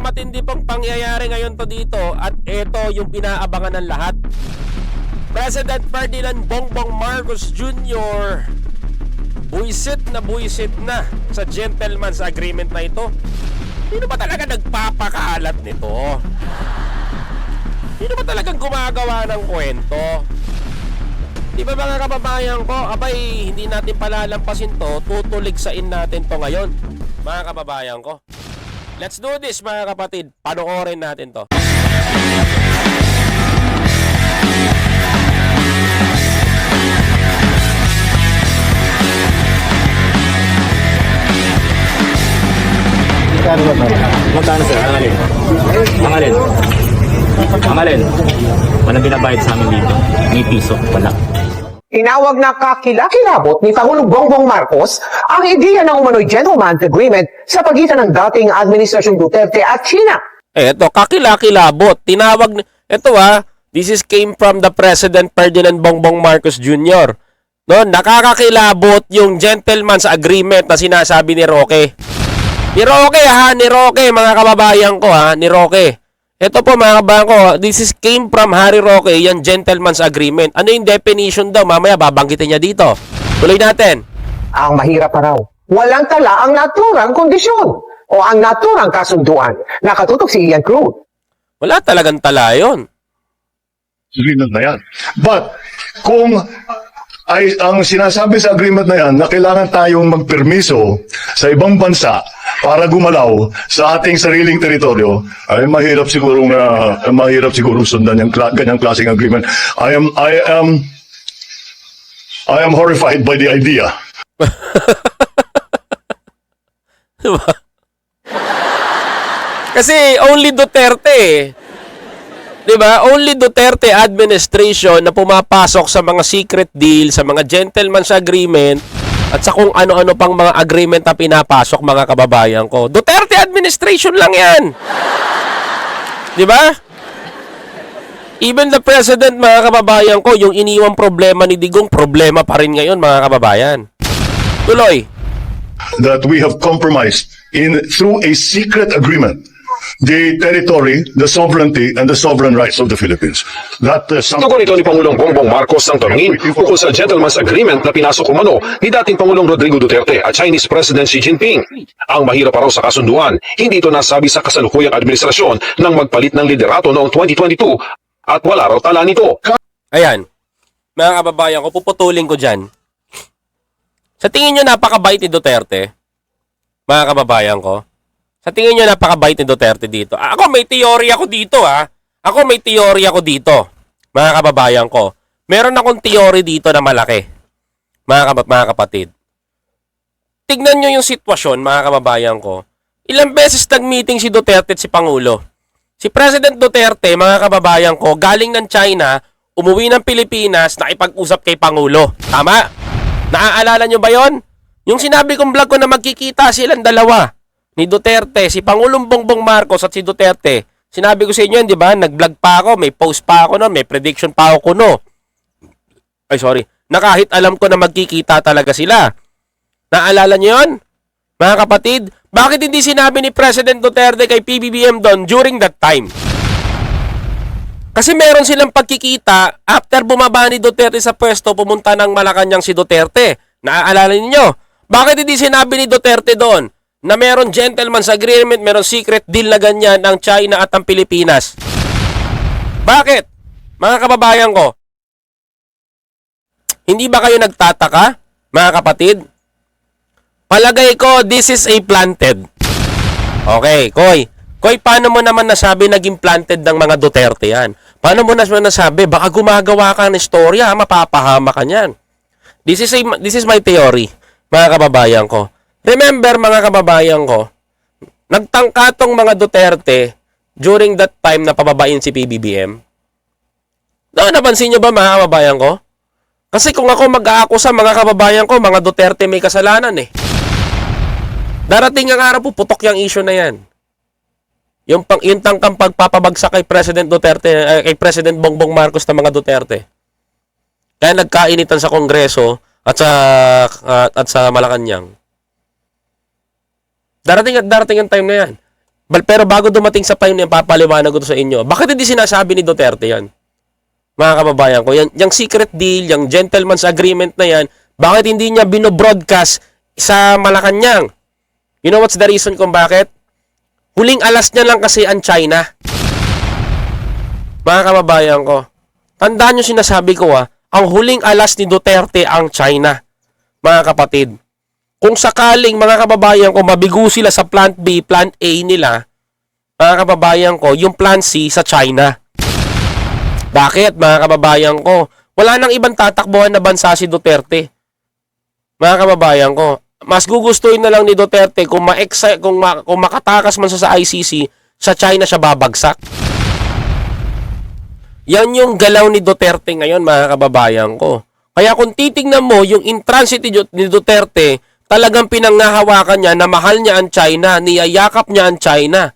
matindi pong pangyayari ngayon to dito at ito yung pinaabangan ng lahat. President Ferdinand Bongbong Marcos Jr. buisit na sa gentleman's agreement na ito. Sino ba talaga nagpapakalat nito? Sino ba talagang gumagawa ng kwento? Di ba mga kababayan ko, abay, hindi natin palalampasin to, tutuligsain natin to ngayon, mga kababayan ko. Let's do this mga kapatid, panoorin natin to. Magkano sir? Ang alin? Ang alin? Ang alin? Walang binabayad sa amin dito. May piso. Wala. Inawag na kakilakilabot ni Pangulong Bongbong Marcos ang ideya ng umano'y gentleman's agreement sa pagitan ng dating Administrasyon Duterte at China. Eto, kakilakilabot. Tinawag, eto this is came from the President Ferdinand Bongbong Marcos Jr. No, nakakakilabot yung gentleman's agreement na sinasabi ni Roque. Ni Roque mga kababayan ko ni Roque. Ito po mga kababayan ko, this is came from Harry Roque, yung gentleman's agreement. Ano yung definition daw? Mamaya babanggitin niya dito. Tuloy natin. Ang mahirap pa raw, walang tala ang naturang kondisyon o ang naturang kasunduan. Nakatutok si Ian Cruz. Wala talagang tala yun. Agreement na yan. But, kung ay ang sinasabi sa agreement na yan na kailangan tayong magpermiso sa ibang bansa para gumalaw sa ating sariling teritoryo, ay mahirap siguro sundan yung ganyang klaseng agreement. I am horrified by the idea. Diba? Kasi only Duterte Diba? Only Duterte administration na pumapasok sa mga secret deal, sa mga gentleman's agreement, at sa kung ano-ano pang mga agreement na pinapasok mga kababayan ko. Duterte administration lang yan. Diba? Even the president mga kababayan ko, yung iniwang problema ni Digong, problema pa rin ngayon mga kababayan. Tuloy. That we have compromised through a secret agreement the territory, the sovereignty, and the sovereign rights of the Philippines. Tugon ito ni Pangulong Bongbong Marcos ng tanungin ukol sa gentleman's agreement na pinasok umano ni dating Pangulong Rodrigo Duterte at Chinese President Xi Jinping. Ang mahirap pa raw sa kasunduan, hindi ito nasabi sa kasalukuyang administrasyon nang magpalit ng liderato noong 2022 at wala raw tala nito. Ayan, mga kababayan ko, puputulin ko dyan. Sa tingin nyo napakabait ni Duterte, mga kababayan ko? Sa tingin nyo napakabait ni Duterte dito? Ako may teorya ko dito Ako may teorya ko dito, mga kababayan ko. Meron akong teorya dito na malaki, mga kapatid. Tignan nyo yung sitwasyon, mga kababayan ko. Ilang beses nag-meeting si Duterte at si Pangulo. Si President Duterte, mga kababayan ko, galing ng China, umuwi ng Pilipinas, nakipag-usap kay Pangulo. Tama? Naaalala nyo ba yon? Yung sinabi kong vlog ko na magkikita silang dalawa, ni Duterte, si Pangulong Bongbong Marcos at si Duterte. Sinabi ko sa inyo, di ba? Nag-vlog pa ako, may post pa ako noon, may prediction pa ako kuno. Na kahit alam ko na magkikita talaga sila. Naalala nyo yun? Mga kapatid, bakit hindi sinabi ni President Duterte kay PBBM doon during that time? Kasi meron silang pagkikita after bumaba ni Duterte sa pwesto, pumunta ng Malacanang si Duterte. Naaalala niyo? Bakit hindi sinabi ni Duterte doon na meron gentleman's agreement, meron secret deal na ganyan ang China at ang Pilipinas? Bakit? Mga kababayan ko, hindi ba kayo nagtataka, mga kapatid? Palagay ko, this is a planted. Okay, Koy, paano mo naman nasabi naging planted ng mga Duterte yan? Paano mo naman nasabi? Baka gumagawa ka ng istorya, mapapahama ka niyan. This is my theory, mga kababayan ko. Remember mga kababayan ko, nagtangka tong mga Duterte during that time na pababain si PBBM. Napansin nyo ba mga kababayan ko? Kasi kung ako mag-aakusa mga kababayan ko, mga Duterte may kasalanan eh. Darating ang araw po, putok yung issue na yan. Yung tangkang pagpapabagsak kay President Duterte, kay President Bongbong Marcos ng mga Duterte. Kaya nagkainitan sa Kongreso at sa Malacanang. Darating ang time na yan. Pero bago dumating sa time na yan, papaliwanag ko to sa inyo. Bakit hindi sinasabi ni Duterte yan? Mga kababayan ko, yung secret deal, yung gentleman's agreement na yan, bakit hindi niya binobroadcast sa Malacanang? You know what's the reason kung bakit? Huling alas niya lang kasi ang China. Mga kababayan ko, tandaan nyo sinasabi ko ang huling alas ni Duterte ang China. Mga kapatid, kung sakaling mga kababayan ko mabigo sila sa plant B, plant A nila, mga kababayan ko, yung plant C sa China. Bakit mga kababayan ko? Wala nang ibang tatakbuhan na bansa si Duterte. Mga kababayan ko, mas gugustuhin na lang ni Duterte kung makatakas man siya sa ICC, sa China siya babagsak. Yan yung galaw ni Duterte ngayon, mga kababayan ko. Kaya kung titignan mo, yung intransigence ni Duterte, talagang pinanghahawakan niya na mahal niya ang China, niyayakap niya ang China.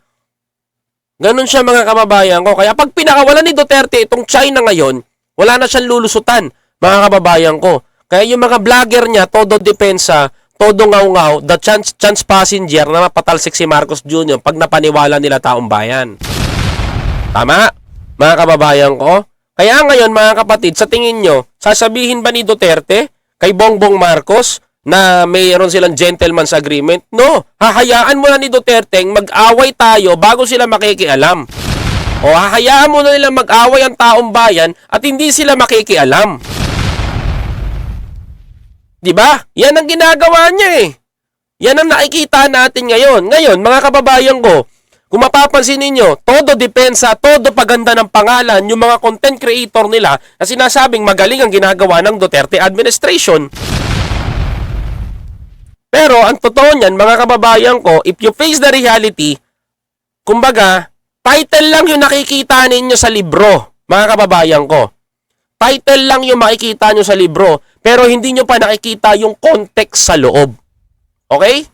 Ganun siya, mga kababayan ko. Kaya pag pinakawalan ni Duterte itong China ngayon, wala na siyang lulusutan, mga kababayan ko. Kaya yung mga vlogger niya, todo depensa, todo ngaw-ngaw, the chance passenger na mapatalsik si Marcos Jr. pag napaniwala nila taong bayan. Tama? Mga kababayan ko. Kaya ngayon, mga kapatid, sa tingin nyo, sasabihin ba ni Duterte kay Bongbong Marcos na mayroon silang gentleman's agreement? No. Hahayaan mo na ni Duterte mag-away tayo bago sila makikialam. O hahayaan mo na nila mag-away ang taong bayan at hindi sila makikialam. Diba? Yan ang ginagawa niya eh. Yan ang nakikita natin ngayon. Ngayon, mga kababayan ko, kung mapapansin ninyo, todo depensa, todo paganda ng pangalan, yung mga content creator nila na sinasabing magaling ang ginagawa ng Duterte administration. Pero ang totoo niyan, mga kababayan ko, if you face the reality, kumbaga, title lang yung nakikita ninyo sa libro, mga kababayan ko. Title lang yung makikita nyo sa libro, pero hindi nyo pa nakikita yung context sa loob. Okay?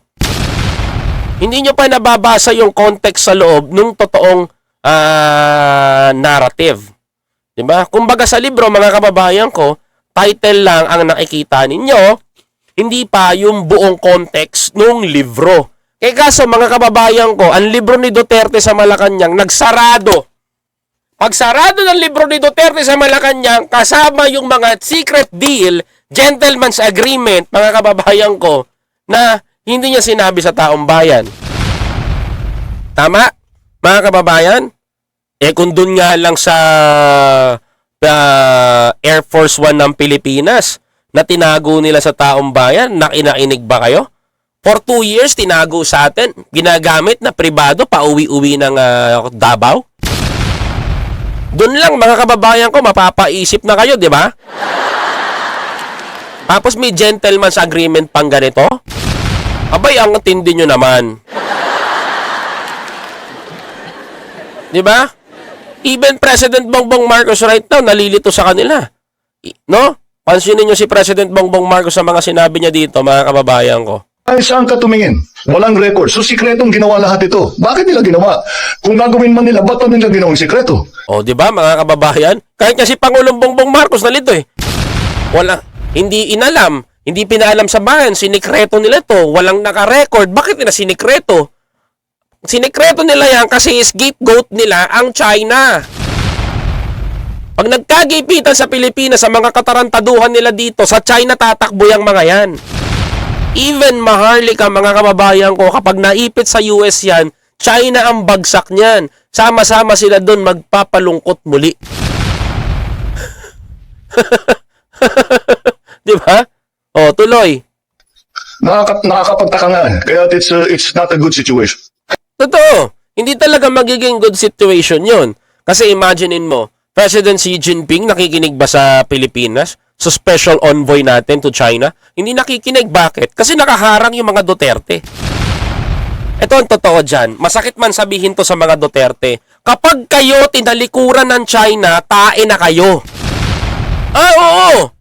Hindi nyo pa nababasa yung context sa loob ng totoong narrative. Diba? Kumbaga sa libro, mga kababayan ko, title lang ang nakikita ninyo, hindi pa yung buong context ng libro. Kaya kaso, mga kababayan ko, ang libro ni Duterte sa Malacanang nagsarado. Pag sarado ng libro ni Duterte sa Malacanang, kasama yung mga secret deal, gentleman's agreement, mga kababayan ko, na hindi niya sinabi sa taong bayan. Tama? Mga kababayan? Kung dun nga lang sa Air Force One ng Pilipinas na tinago nila sa taong bayan, nakinainig ba kayo? For 2 years, tinago sa atin, ginagamit na pribado, pauwi-uwi ng Davao. Doon lang, mga kababayan ko, mapapaisip na kayo, di ba? Tapos may gentleman's agreement pang ganito. Abay, ang tindi nyo naman. Di ba? Even President Bongbong Marcos right now, nalilito sa kanila. No? Pansinin nyo si President Bongbong Marcos sa mga sinabi niya dito, mga kababayan ko. Ay, saan ka tumingin? Walang record. So, sikretong ginawa lahat ito. Bakit nila ginawa? Kung gagawin man nila, ba't pa nila ginawang sikreto? O, di ba, mga kababayan? Kahit nga si Pangulong Bongbong Marcos nalito eh. Hindi inalam, hindi pinaalam sa bayan, sinikreto nila to, walang naka-record. Bakit nila sinikreto? Sinikreto nila yan kasi scapegoat nila ang China. Pag nagkagipitan sa Pilipinas, sa mga katarantaduhan nila dito, sa China tatakbo yung mga yan. Even Maharlika, mga kababayan ko, kapag naipit sa US yan, China ang bagsak niyan. Sama-sama sila doon magpapalungkot muli. Di ba? O, tuloy. Nakakapagtaka nga. Kaya it's not a good situation. Totoo. Hindi talaga magiging good situation yun. Kasi imaginein mo, President Xi Jinping nakikinig ba sa Pilipinas? So special envoy natin to China? Hindi nakikinig. Bakit? Kasi nakaharang yung mga Duterte. Ito ang totoo dyan. Masakit man sabihin to sa mga Duterte. Kapag kayo tinalikuran ng China, tae na kayo. Oo.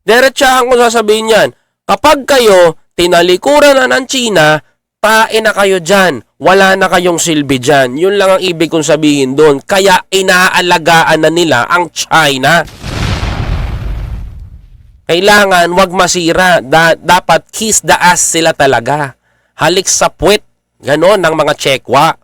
Diretsahan ko sasabihin yan. Kapag kayo tinalikuran na ng China, tae na kayo dyan. Wala na kayong silbi dyan. Yun lang ang ibig kong sabihin doon. Kaya inaalagaan na nila ang China. Kailangan wag masira. Dapat kiss the ass sila talaga. Halik sa puwet. Ganon ng mga Chekwa.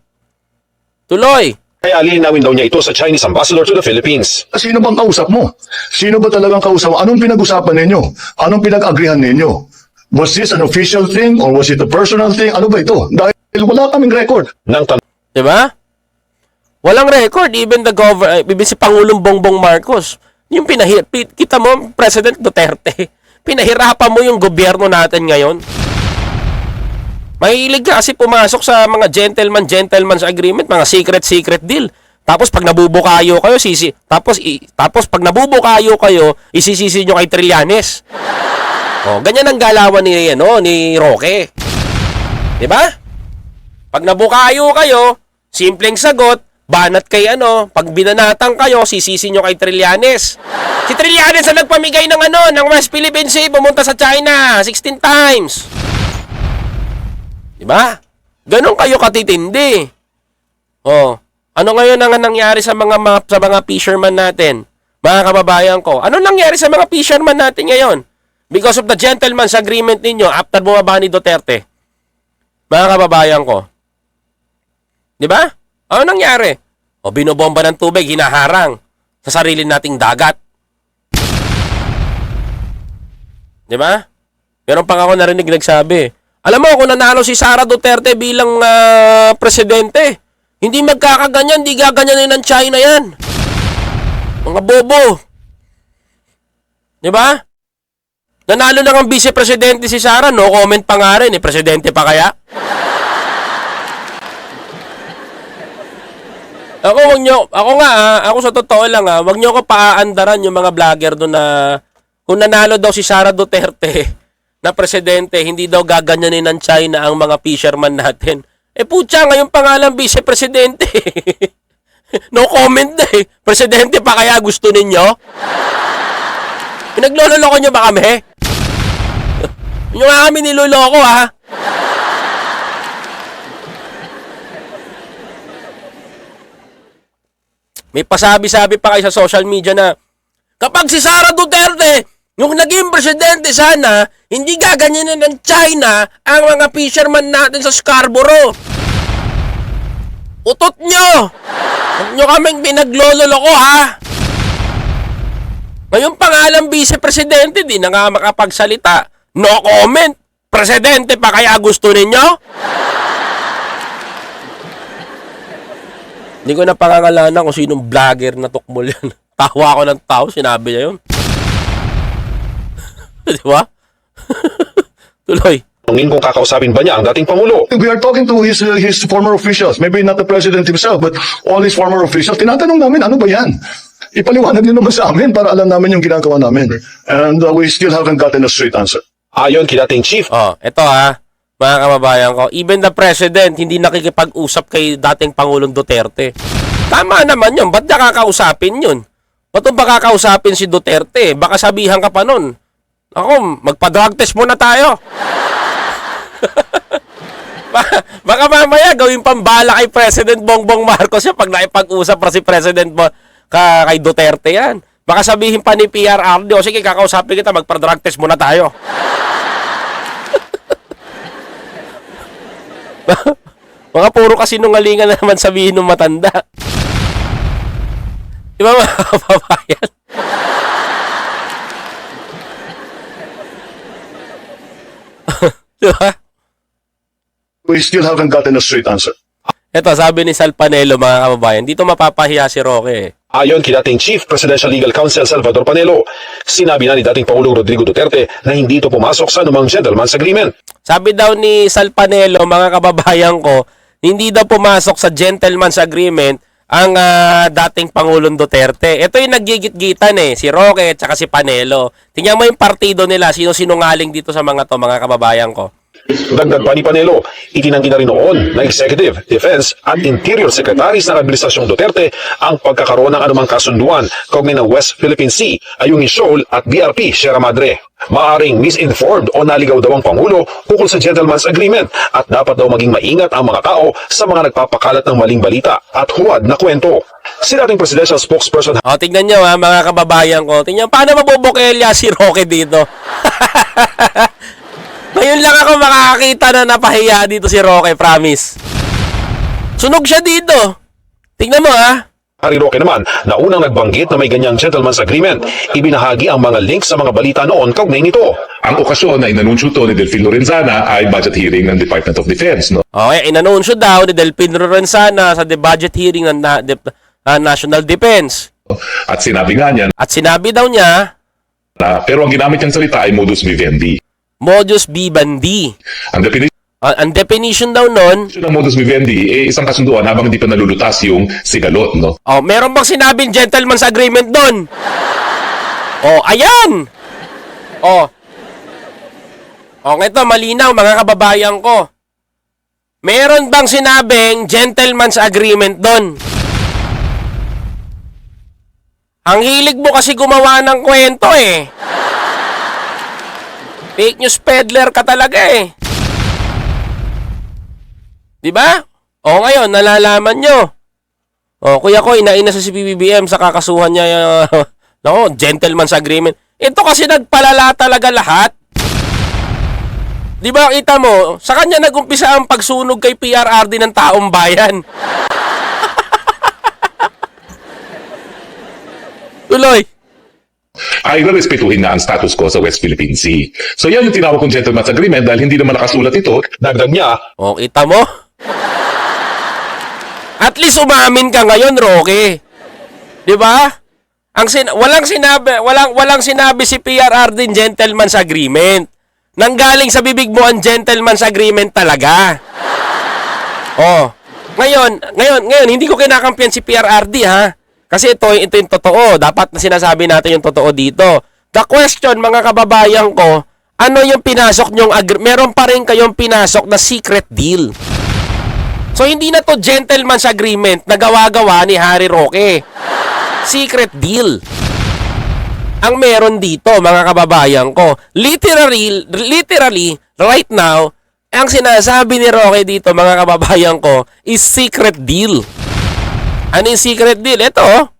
Tuloy. Kaya lilinawin daw niya ito sa Chinese ambassador to the Philippines. Sino bang kausap mo? Sino ba talagang kausap mo? Anong pinag-usapan ninyo? Anong pinag-agrihan ninyo? Was this an official thing or was it a personal thing? Ano ba ito? Dahil wala kaming record. Nang Di ba? Walang record. Even si Pangulong Bongbong Marcos. Yung kita mo, President Duterte. Pinahirapan mo yung gobyerno natin ngayon. Mahilig ka kasi pumasok sa mga gentleman's agreement, mga secret deal. Tapos pag nabubukayo kayo, tapos pag nabubukayo kayo, isisisi nyo kay Trillanes. Oh, ganyan ang galawan ni Roque. 'Di ba? Pag nabukayo kayo, simpleng sagot, banat kay pag binanatan kayo, sisisi nyo kay Trillanes. Si Trillanes ang nagpamigay ng West Philippine Sea, pumunta sa China 16 times. Diba? Ganon kayo katitindi. Oh, ano ngayon ang nangyari sa mga fisherman natin? Mga kababayan ko, ano nangyari sa mga fisherman natin ngayon? Because of the gentleman's agreement ninyo after bumaba ni Duterte. Mga kababayan ko. Diba? Ano nangyari? O binobomba ng tubig, hinaharang sa sarili nating dagat. Diba? Meron pa ako narinig nagsabi, alam mo, kung nanalo si Sara Duterte bilang presidente, hindi magkakaganyan, hindi gaganyanin ng China yan. Mga bobo. Diba? Nanalo lang ang vice-presidente si Sara, no comment pa nga rin, presidente pa kaya? Ako sa totoo lang wag niyo ko paaandaran yung mga vlogger doon na kung nanalo daw si Sara Duterte na presidente, hindi daw gaganyanin ng China ang mga fisherman natin. Putya, ngayon pangalan vice-presidente. No comment na Presidente pa kaya gusto ninyo? Pinagloloko nyo ba kami? Nyo nga kami niloloko May pasabi-sabi pa kayo sa social media na kapag si Sara Duterte yung naging presidente sana, hindi gaganyanin ng China ang mga fisherman natin sa Scarborough. Utot nyo! Huwag nyo kaming pinagloloko Ngayon pangalang vice-presidente, di na nga makapagsalita. No comment. Presidente pa kaya gusto ninyo? Hindi ko na pangangalanan kung sinong vlogger na tukmol yan. Tawa ako ng tao, sinabi niya yun. Di ba? Tuloy. Tungin kung kakausapin ba niya ang dating Pangulo. We are talking to his former officials, maybe not the president himself, but all his former officials. Tinatanong namin, ano ba yan? Ipaliwanag niyo naman sa amin para alam namin yung ginagawa namin. And we still haven't gotten a straight answer. Ayon kay dating Chief Ito mga kababayan ko, even the president hindi nakikipag-usap kay dating Pangulong Duterte. Tama naman yun, ba't nakakausapin yun? Ba't ba kakausapin si Duterte? Baka sabihan ka pa nun. Ako, magpa-drug test muna tayo. Baka mamaya gawin pambala kay President Bongbong Marcos yan pag naipag-usap pa si President kay Duterte yan. Baka sabihin pa ni PRRD, o sige, kakausapin kita, magpa-drug test muna tayo. Mga puro kasinungalingan na naman sabihin ng matanda. Di ba mga kababayan? Diba? We still haven't gotten a straight answer. Ito, sabi ni Sal Panelo, mga kababayan, dito mapapahiya si Roque. Ayon kay dating Chief Presidential Legal Counsel Salvador Panelo, sinabi na ni dating Pangulong Rodrigo Duterte na hindi ito pumasok sa anumang gentleman's agreement. Sabi daw ni Sal Panelo, mga kababayan ko, hindi daw pumasok sa gentleman's agreement ang dating Pangulong Duterte. Ito yung naggigit-gitan si Roque at saka si Panelo. Tingnan mo yung partido nila, sino-sinungaling dito sa mga to, mga kababayan ko. Dagdag pa ni Panelo, itinanggi na rin noon na Executive, Defense at Interior Secretaries ng Administrasyong Duterte ang pagkakaroon ng anumang kasunduan kaugnay ng West Philippine Sea, Ayungin Shoal at BRP Sierra Madre. Maaring misinformed o naligaw daw ang Pangulo ukol sa gentleman's agreement at dapat daw maging maingat ang mga tao sa mga nagpapakalat ng maling balita at huwad na kwento. Si dating Presidential Spokesperson Tingnan nyo mga kababayan ko, tingnan paano mabobokelya si Roque dito. Ngayon lang ako makakakita na napahiya dito si Roque, promise. Sunog siya dito. Tingnan mo ha. Harry Roque naman na unang nagbanggit na may ganyang gentleman's agreement. Ibinahagi ang mga links sa mga balita noon kaugnay nito. Ang okasyon na inanunsyo to ni Delfin Lorenzana ay budget hearing ng Department of Defense. No? Okay, inanunsyo daw ni Delfin Lorenzana sa budget hearing ng National Defense. At sinabi nga niya At sinabi daw niya, na pero ang ginamit niyang salita ay modus vivendi. modus vivendi. Ang definition Ang definition daw nun, ng modus vivendi ay isang kasunduan habang hindi pa nalulutas yung sigalot. No? meron bang sinabing gentleman's agreement doon? Ayan! Ito, malinaw mga kababayan ko. Meron bang sinabing gentleman's agreement doon? Ang hilig mo kasi gumawa ng kwento eh. Fake news peddler ka talaga eh. Diba? Ngayon, nalalaman nyo. Kuya ko, inaina sa CPBBM sa kakasuhan niya gentleman's agreement. Ito kasi nagpalala talaga lahat. Diba, kita mo, sa kanya nagumpisa ang pagsunog kay PRRD ng taong bayan. Tuloy. Ay respetuhin na ang status quo sa West Philippine Sea. So yan yung tinawag kong gentleman's agreement dahil hindi naman nakasulat ito. Dagdag niya, Kita mo? At least umamin ka ngayon, Roque. 'Di ba? Walang sinabi si PRRD din gentleman's agreement. Nanggaling sa bibig mo ang gentleman's agreement talaga. Ngayon hindi ko kinakampiyan si PRRD ha. Kasi ito yung totoo. Dapat na sinasabi natin yung totoo dito. The question, mga kababayan ko, ano yung pinasok nyong meron pa rin kayong pinasok na secret deal. So, hindi na to gentleman's agreement na gawa-gawa ni Harry Roque. Secret deal. Ang meron dito, mga kababayan ko. Literally, right now, ang sinasabi ni Roque dito, mga kababayan ko, is secret deal. Ano yung secret deal? Ito,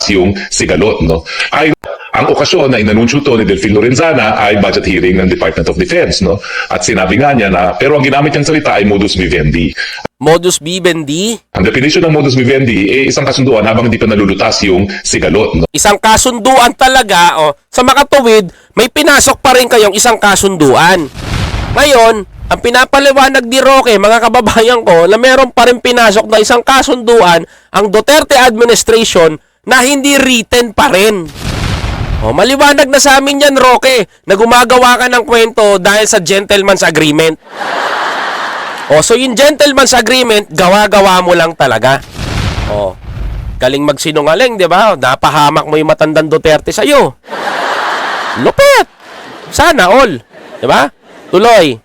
Yung sigalot. No? Ay ang okasyon na inanunsyo to ni Delfin Lorenzana ay budget hearing ng Department of Defense. No? At sinabi nga niya na pero ang ginamit niyang salita ay modus vivendi. modus vivendi. Ang definition ng modus vivendi ay isang kasunduan habang hindi pa nalulutas yung sigalot. No? Isang kasunduan talaga, sa makatuwid, may pinasok pa rin kayong isang kasunduan. Ngayon, ang pinapaliwanag ni Roque, mga kababayan ko, na meron pa rin pinasok na isang kasunduan ang Duterte administration na hindi written pa rin. Maliwanag na sa amin yan, Roque, na gumagawa ka ng kwento dahil sa gentleman's agreement. So yung gentleman's agreement, gawa-gawa mo lang talaga. Galing magsinungaling, di ba? Napahamak mo yung matandang Duterte sa'yo. Lupit! Sana all. Di ba? Tuloy.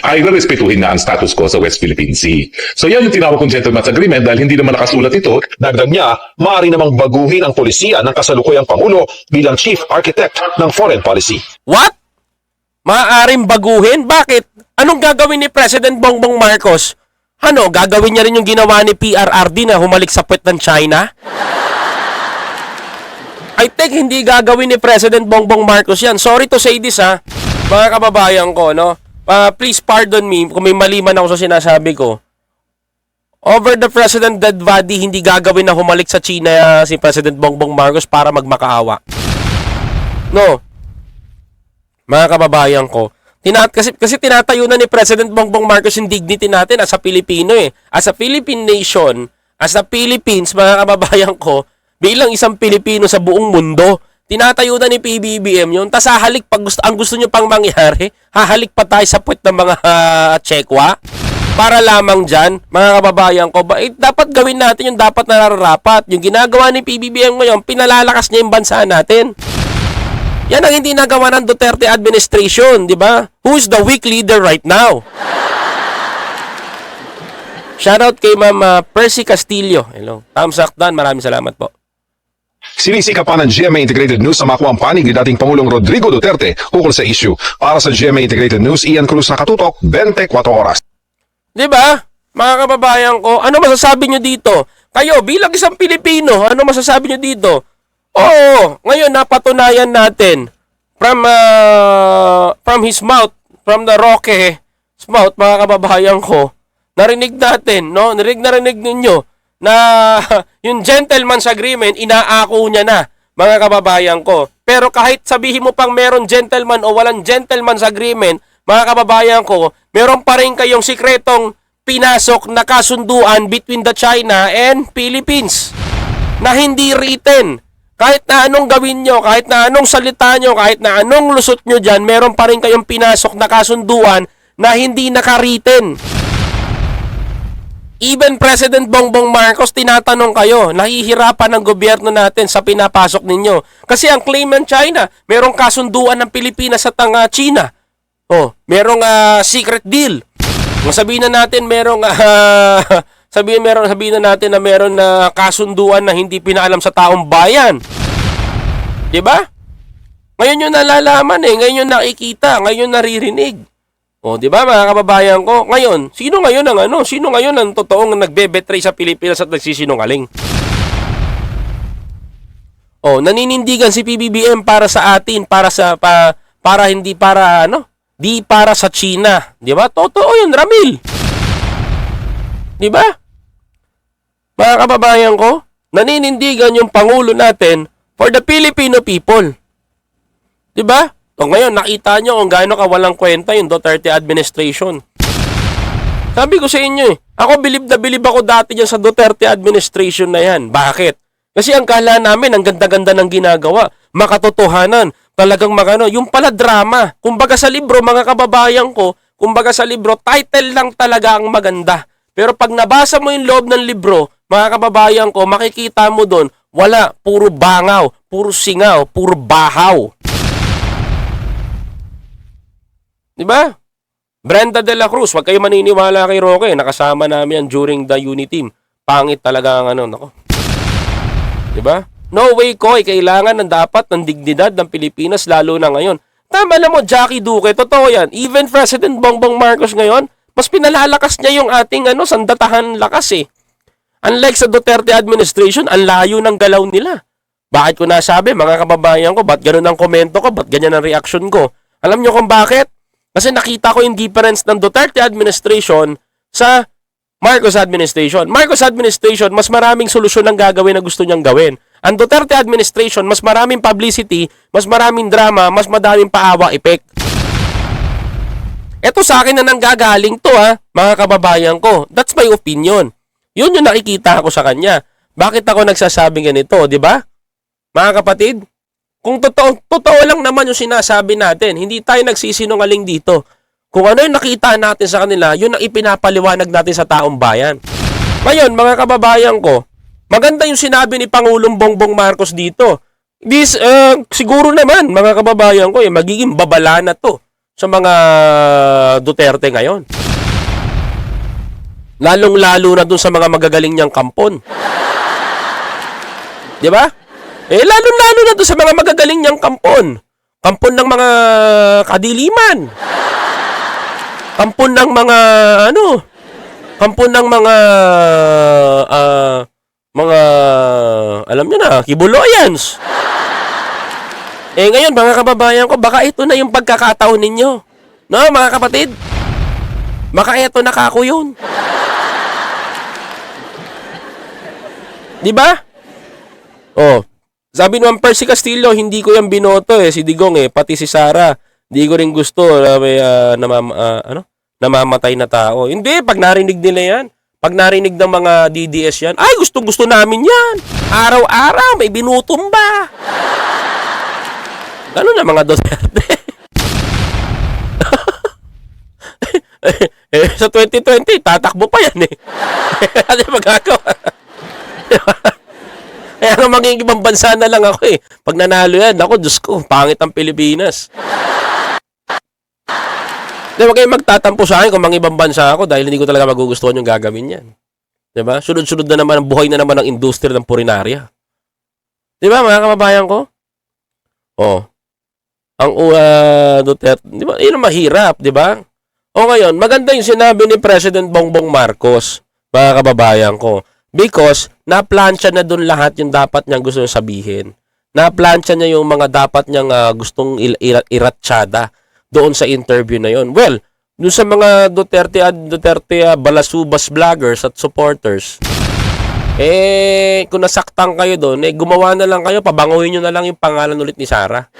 Ay respetuhin na ang status quo sa West Philippine Sea. So yan yung tinawag kong gentleman's agreement dahil hindi naman nakasulat ito. dagdag niya, maaari namang baguhin ang polisiya ng kasalukuyang Pangulo bilang chief architect ng foreign policy. What? Maaaring baguhin? Bakit? Anong gagawin ni President Bongbong Marcos? Gagawin niya rin yung ginawa ni PRRD na humalik sa puwet ng China? I think hindi gagawin ni President Bongbong Marcos yan. Sorry to say this mga kababayan ko, no? Please pardon me kung may mali man ako sa sinasabi ko. Over the President dead body, hindi gagawin na humalik sa China si President Bongbong Marcos para magmakaawa. No. Mga kababayan ko, kasi tinatayo na ni President Bongbong Marcos yung dignity natin as a Pilipino eh. As a Philippine nation, as a Philippines, mga kababayan ko, bilang isang Pilipino sa buong mundo, tinatayo na ni PBBM yun. Tas hahalik pag ang gusto nyo pang mangyari, hahalik pa tayo sa puwet ng mga tsekwa. Para lamang dyan, mga kababayan ko, dapat gawin natin yung dapat nararapat. Yung ginagawa ni PBBM ngayon, pinalalakas niya yung bansa natin. Yan ang hindi nagawa ng Duterte administration, di ba? Who's the weak leader right now? Shoutout kay Ma'am Percy Castillo. Hello. Thumbs up dan. Maraming salamat po. Sinisika pa ng GMA Integrated News sa makuha ang panig ni dating Pangulong Rodrigo Duterte ukol sa issue. Para sa GMA Integrated News, Ian Cruz nakatutok, 24 oras. Di ba? Mga kababayan ko, ano masasabi nyo dito? Kayo, bilang isang Pilipino, ano masasabi nyo dito? Oo, ngayon napatunayan natin from his mouth, from the Roque's mouth, mga kababayan ko, narinig natin, no? Narinig ninyo na yung gentleman's agreement, inaako niya na, mga kababayan ko. Pero kahit sabihin mo pang meron gentleman o walang gentleman's agreement, mga kababayan ko, meron pa rin kayong sikretong pinasok na kasunduan between the China and Philippines na hindi written. Kahit na anong gawin nyo, kahit na anong salita nyo, kahit na anong lusot nyo dyan, meron pa rin kayong pinasok na kasunduan na hindi naka-written. Even President Bongbong Marcos, tinatanong kayo, nahihirapan ng gobyerno natin sa pinapasok ninyo. Kasi ang claim ng China, merong kasunduan ng Pilipinas at ang China. Oh, merong secret deal. Kung sabihin na natin merong sabihin na natin na meron na kasunduan na hindi pinaalam sa taong bayan. 'Di ba? Ngayon yung nalalaman ngayon yung nakikita, ngayon yung naririnig. O, 'di ba mga kababayan ko? Ngayon, sino ngayon ang totoong nagbe-betray sa Pilipinas at nagsisinungaling? Oh, naninindigan si PBBM para sa atin, para hindi para di para sa China, 'di ba? Totoo 'yun, Ramil. 'Di ba? Mga kababayan ko, naninindigan yung pangulo natin for the Filipino people. 'Di ba? O ngayon, nakita nyo kung gaano kawalang kwenta yung Duterte administration. Sabi ko sa inyo ako bilib ako dati dyan sa Duterte administration na yan. Bakit? Kasi ang kala namin, ang ganda-ganda ng ginagawa, makatotohanan, talagang yung pala drama. Kumbaga sa libro, mga kababayan ko, title lang talaga ang maganda. Pero pag nabasa mo yung loob ng libro, mga kababayan ko, makikita mo doon, wala, puro bangaw, puro singaw, puro bahaw. Diba? Brenda de la Cruz, wag kayo maniniwala kay Roque. Nakasama namin yan during the unit team. Pangit talaga ang nako. Diba? No way, Koy. Kailangan ng dignidad ng Pilipinas, lalo na ngayon. Tama na mo, Jackie Duque. Totoo yan. Even President Bongbong Marcos ngayon, mas pinalalakas niya yung ating sandatahan lakas . Unlike sa Duterte administration, ang layo ng galaw nila. Bakit ko nasabi, mga kababayan ko, ba't ganun ang komento ko, ba't ganyan ang reaction ko? Alam nyo kung bakit? Kasi nakita ko yung difference ng Duterte administration sa Marcos administration. Marcos administration, mas maraming solusyon ang gagawin na gusto niyang gawin. Ang Duterte administration, mas maraming publicity, mas maraming drama, mas madaming paawa effect. Ito sa akin na nanggagaling to mga kababayan ko. That's my opinion. Yun yung nakikita ko sa kanya. Bakit ako nagsasabing ganito, di ba? Mga kapatid, kung totoo lang naman yung sinasabi natin, hindi tayo nagsisinungaling dito. Kung ano yung nakita natin sa kanila, yun ang ipinapaliwanag natin sa taong bayan. Ngayon, mga kababayan ko, maganda yung sinabi ni Pangulong Bongbong Marcos dito. Siguro naman, mga kababayan ko, magiging babala na to sa mga Duterte ngayon. Lalong-lalo na dun sa mga magagaling niyang kampon. Di ba? Lalo-lalo na dun sa mga magagaling niyang kampon. Kampon ng mga kadiliman. Kampon ng mga kampon ng mga alam niyo na, kibuloyans. Ngayon mga kababayan ko, baka ito na yung pagkakataon ninyo. No, mga kapatid? Baka ito na kako yun. Di ba? Oh, sabi naman Percy Castillo, hindi ko yan binoto si Digong pati si Sara. Hindi ko rin gusto may namamatay na tao. Hindi, pag narinig nila yan, pag narinig ng mga DDS yan, ay gusto namin yan. Araw-araw may binutumba. Ganun na mga Duterte. Sa 2020, tatakbo pa yan Ano magagawa? Kaya nga maging ibang bansa na lang ako Pag nanalo yan, ako, Diyos ko, pangit ang Pilipinas. Huwag kayong magtatampo sa akin kung mga ibang bansa ako dahil hindi ko talaga magugustuhan yung gagawin yan. Diba? Sunod-sunod na naman, buhay na naman ang industriya ng purinarya. Diba, mga kababayan ko? Ang Duterte, diba? Yun ang mahirap, diba? Ngayon, maganda yung sinabi ni President Bongbong Marcos, mga kababayan ko. Because, naplansya na dun lahat yung dapat niyang gusto sabihin. Naplansya niya yung mga dapat niyang gustong iratsyada doon sa interview na yon. Well, doon sa mga Duterte balasubas vloggers at supporters, Kung nasaktan kayo doon, gumawa na lang kayo, pabanguhin nyo na lang yung pangalan ulit ni Sarah.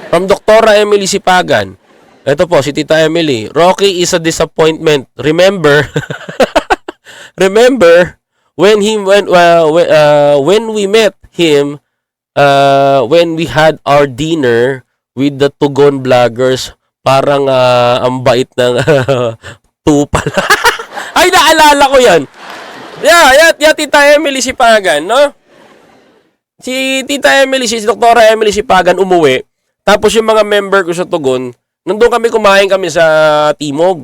From Dr. Emily Sipagan. Ito po, si Tita Emily. Rocky is a disappointment. Remember, when we met him, when we had our dinner with the Tugon vloggers, parang ang bait ng tupal. Ay, naalala ko yan. Yeah, Tita Emily Sipagan, no? Si Tita Emily, si Dr. Emily Sipagan umuwi. Tapos yung mga member ko sa Tugon, nandun kami kumain kami sa Timog.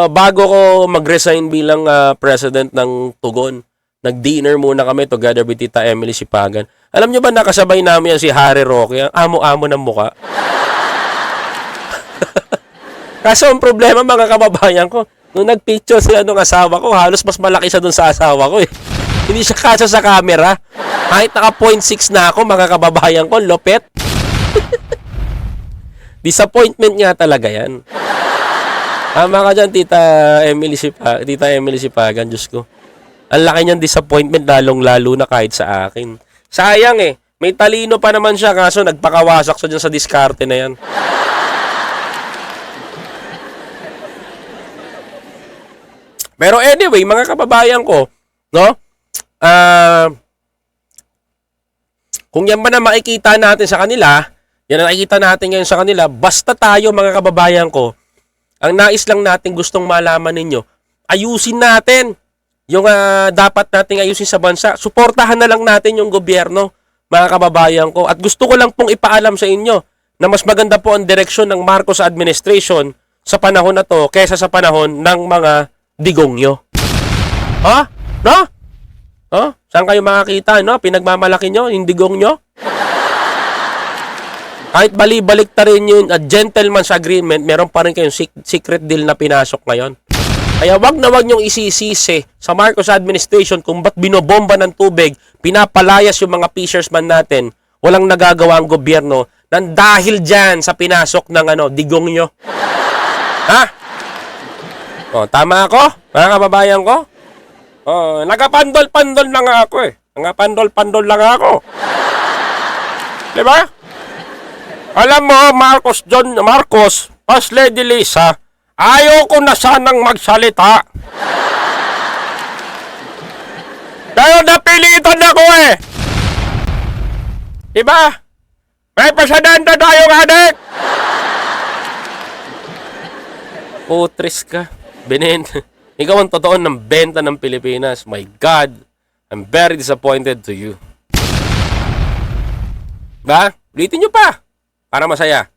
Bago ko mag-resign bilang president ng Tugon, nag-dinner muna kami together with Tita Emily Sipagan. Alam nyo ba nakasabay namin yan si Harry Roque, ang amo-amo ng muka? Kaso ang problema mga kababayan ko, nung nagpicture sila nung asawa ko, halos mas malaki siya dun sa asawa ko eh. Hindi siya kasya sa camera. Kahit naka 0.6 na ako, mga kababayan ko, lopet. Disappointment nga talaga yan. Tama ka dyan, Tita Emily Sipagan, Diyos ko. Ang laki niyang disappointment, lalong-lalo na kahit sa akin. Sayang eh. May talino pa naman siya, kaso nagpakawasak siya dyan sa diskarte na yan. Pero anyway, mga kababayan ko, no? Kung yan ba na makikita natin sa kanila, yan ang nakikita natin ngayon sa kanila, basta tayo mga kababayan ko, ang nais lang natin gustong malaman ninyo, ayusin natin yung dapat nating ayusin sa bansa. Suportahan na lang natin yung gobyerno, mga kababayan ko. At gusto ko lang pong ipaalam sa inyo na mas maganda po ang direksyon ng Marcos administration sa panahon na to kaysa sa panahon ng mga digong nyo. Ha? No? Saan kayo makakita, no? Pinagmamalaki nyo, yung digong nyo? Kahit balik ta rin yung gentleman's agreement, meron pa rin kayong secret deal na pinasok ngayon. Kaya wag na wag nyong isisisi sa Marcos administration kung ba't binobomba ng tubig, pinapalayas yung mga fisherman natin, walang nagagawa ang gobyerno nang dahil dyan sa pinasok ng digong nyo. Ha? Tama ako? Mga kababayan ko? Nagapandol-pandol lang ako eh. Nagapandol-pandol lang ako. Diba? Alam mo, Marcos, First Lady Lisa, ayaw ko na sanang magsalita. Dahil napilitan ako eh. Diba? May pasadanda tayong adik. Putris ka. Ikaw ang totoo ng benta ng Pilipinas. My God, I'm very disappointed to you. Ba? Ulitin nyo pa. Para masaya.